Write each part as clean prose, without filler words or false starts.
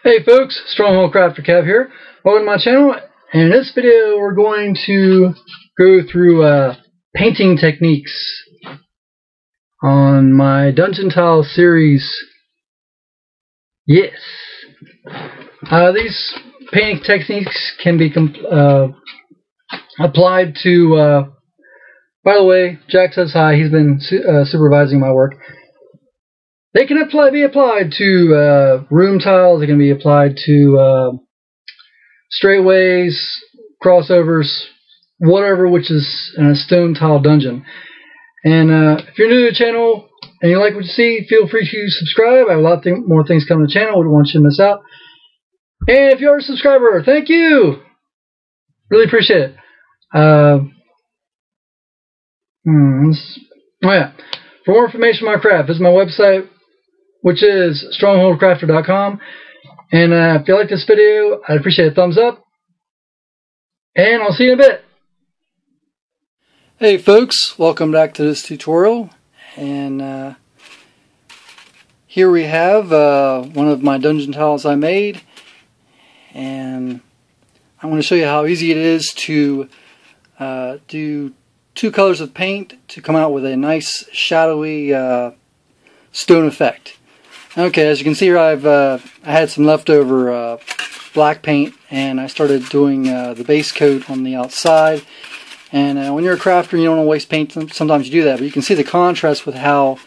Hey folks, Stronghold Crafter Kev here. Welcome to my channel. And in this video we're going to go through painting techniques on my Dungeon Tile series. Yes. These painting techniques can be applied to, by the way, Jack says hi, he's been supervising my work. They can be applied to room tiles, they can be applied to straightaways, crossovers, whatever which is in a stone tile dungeon. And if you're new to the channel and you like what you see, feel free to subscribe. I have a lot more things coming to the channel. We don't want you to miss out. And if you're a subscriber, thank you! Really appreciate it. Oh yeah. For more information on my craft, visit my website, which is strongholdcrafter.com. And if you like this video, I'd appreciate a thumbs up. And I'll see you in a bit. Hey folks, welcome back to this tutorial. And here we have one of my dungeon tiles I made. And I'm going to show you how easy it is to do two colors of paint to come out with a nice shadowy stone effect. Okay, as you can see here, I had some leftover black paint, and I started doing the base coat on the outside. And when you're a crafter and you don't want to waste paint, sometimes you do that. But you can see the contrast with how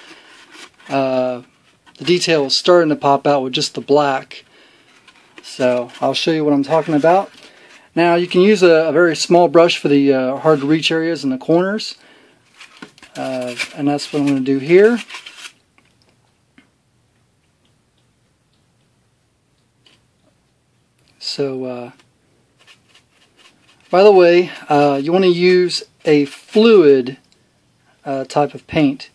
the detail is starting to pop out with just the black. So I'll show you what I'm talking about. Now you can use a very small brush for the hard to reach areas in the corners. And that's what I'm going to do here. So, by the way, you want to use a fluid type of paint.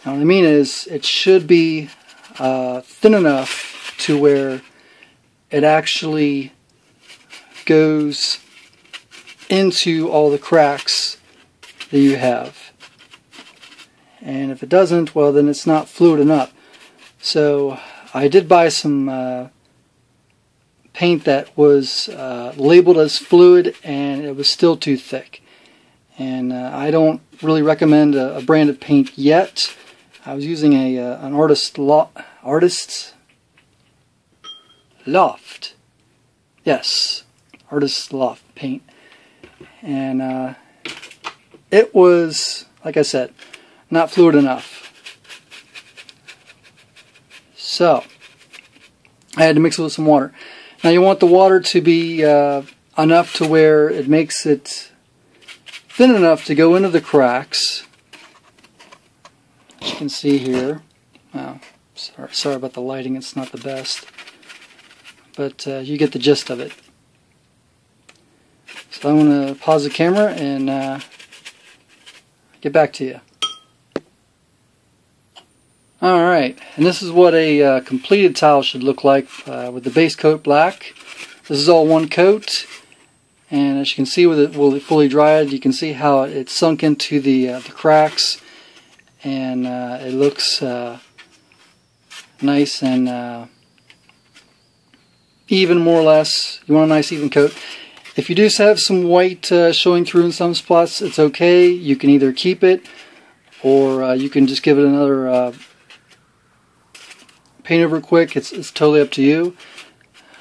Now, what I mean is, it should be thin enough to where it actually goes into all the cracks that you have. And if it doesn't, well, then it's not fluid enough. So, I did buy some paint that was labeled as fluid, and it was still too thick. And I don't really recommend a brand of paint yet. I was using an Artist's Loft. Yes, Artist's Loft paint. And it was, like I said, not fluid enough. So I had to mix it with some water. Now you want the water to be enough to where it makes it thin enough to go into the cracks. As you can see here. Oh, sorry about the lighting, it's not the best. But you get the gist of it. So I'm going to pause the camera and get back to you. Alright, and this is what a completed tile should look like with the base coat black. This is all one coat, and as you can see with it fully dried, you can see how it sunk into the cracks, and it looks nice and even, more or less. You want a nice even coat. If you do have some white showing through in some spots, it's okay. You can either keep it, or you can just give it another paint over quick. It's totally up to you.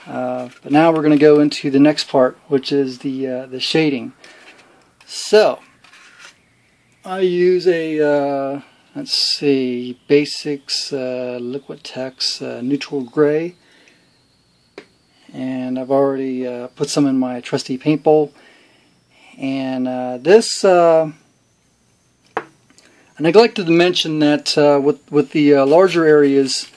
But now we're going to go into the next part, which is the shading. So I use a let's see, Basics Liquitex neutral gray, and I've already put some in my trusty paint bowl. And this I neglected to mention that with the larger areas,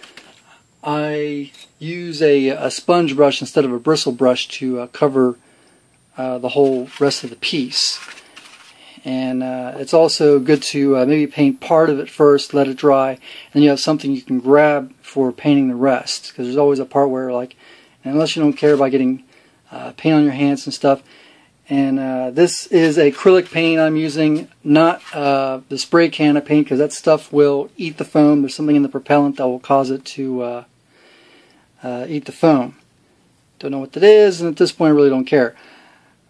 I use a sponge brush instead of a bristle brush to cover the whole rest of the piece. And it's also good to maybe paint part of it first, let it dry, and you have something you can grab for painting the rest. Because there's always a part where, like, unless you don't care about getting paint on your hands and stuff. And this is acrylic paint I'm using, not the spray can of paint, because that stuff will eat the foam. There's something in the propellant that will cause it to eat the foam. Don't know what that is, and at this point I really don't care.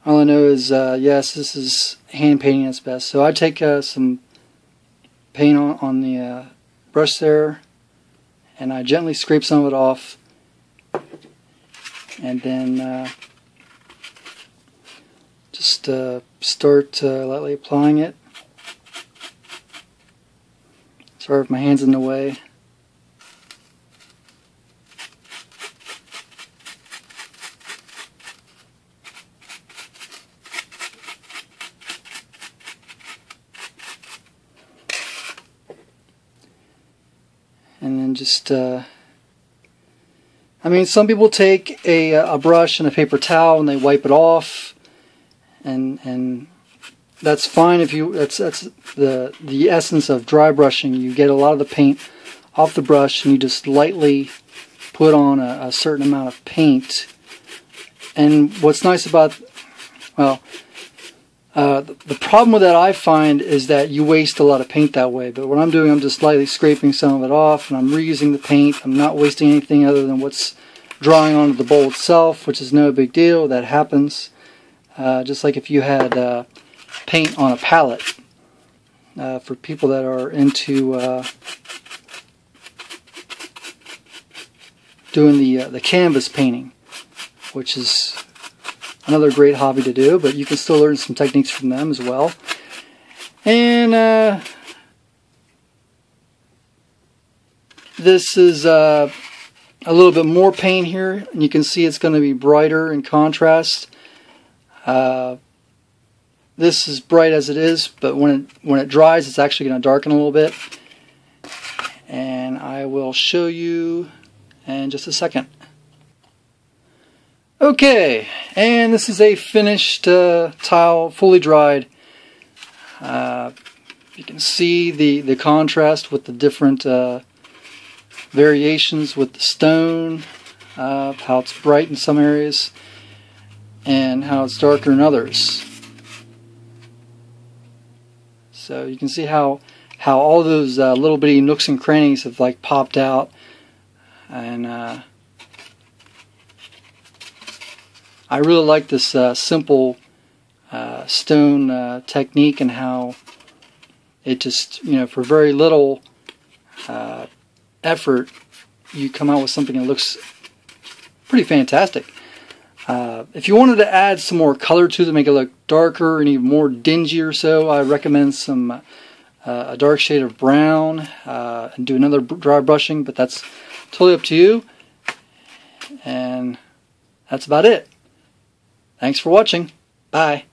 All I know is, yes, this is hand painting at its best. So I take some paint on the brush there, and I gently scrape some of it off, and then just start lightly applying it. Sorry if my hand's in the way. And then just, I mean, some people take a brush and a paper towel and they wipe it off, and that's fine if you. That's the essence of dry brushing. You get a lot of the paint off the brush and you just lightly put on a certain amount of paint. And what's nice about, well, the problem with that I find is that you waste a lot of paint that way. But what I'm doing, I'm just lightly scraping some of it off, and I'm reusing the paint. I'm not wasting anything other than what's drying onto the bowl itself, which is no big deal. That happens. Just like if you had paint on a palette. For people that are into doing the canvas painting, which is another great hobby to do, but you can still learn some techniques from them as well. And this is a little bit more paint here, and you can see it's going to be brighter in contrast. This is bright as it is, but when it dries, it's actually going to darken a little bit. And I will show you in just a second. Okay, and this is a finished tile, fully dried. You can see the contrast with the different variations with the stone, how it's bright in some areas, and how it's darker in others. So you can see how all those little bitty nooks and crannies have like popped out, and I really like this simple stone technique, and how it just, for very little effort, you come out with something that looks pretty fantastic. If you wanted to add some more color to it, make it look darker and even more dingy or so, I recommend some a dark shade of brown and do another dry brushing, but that's totally up to you. And that's about it. Thanks for watching. Bye.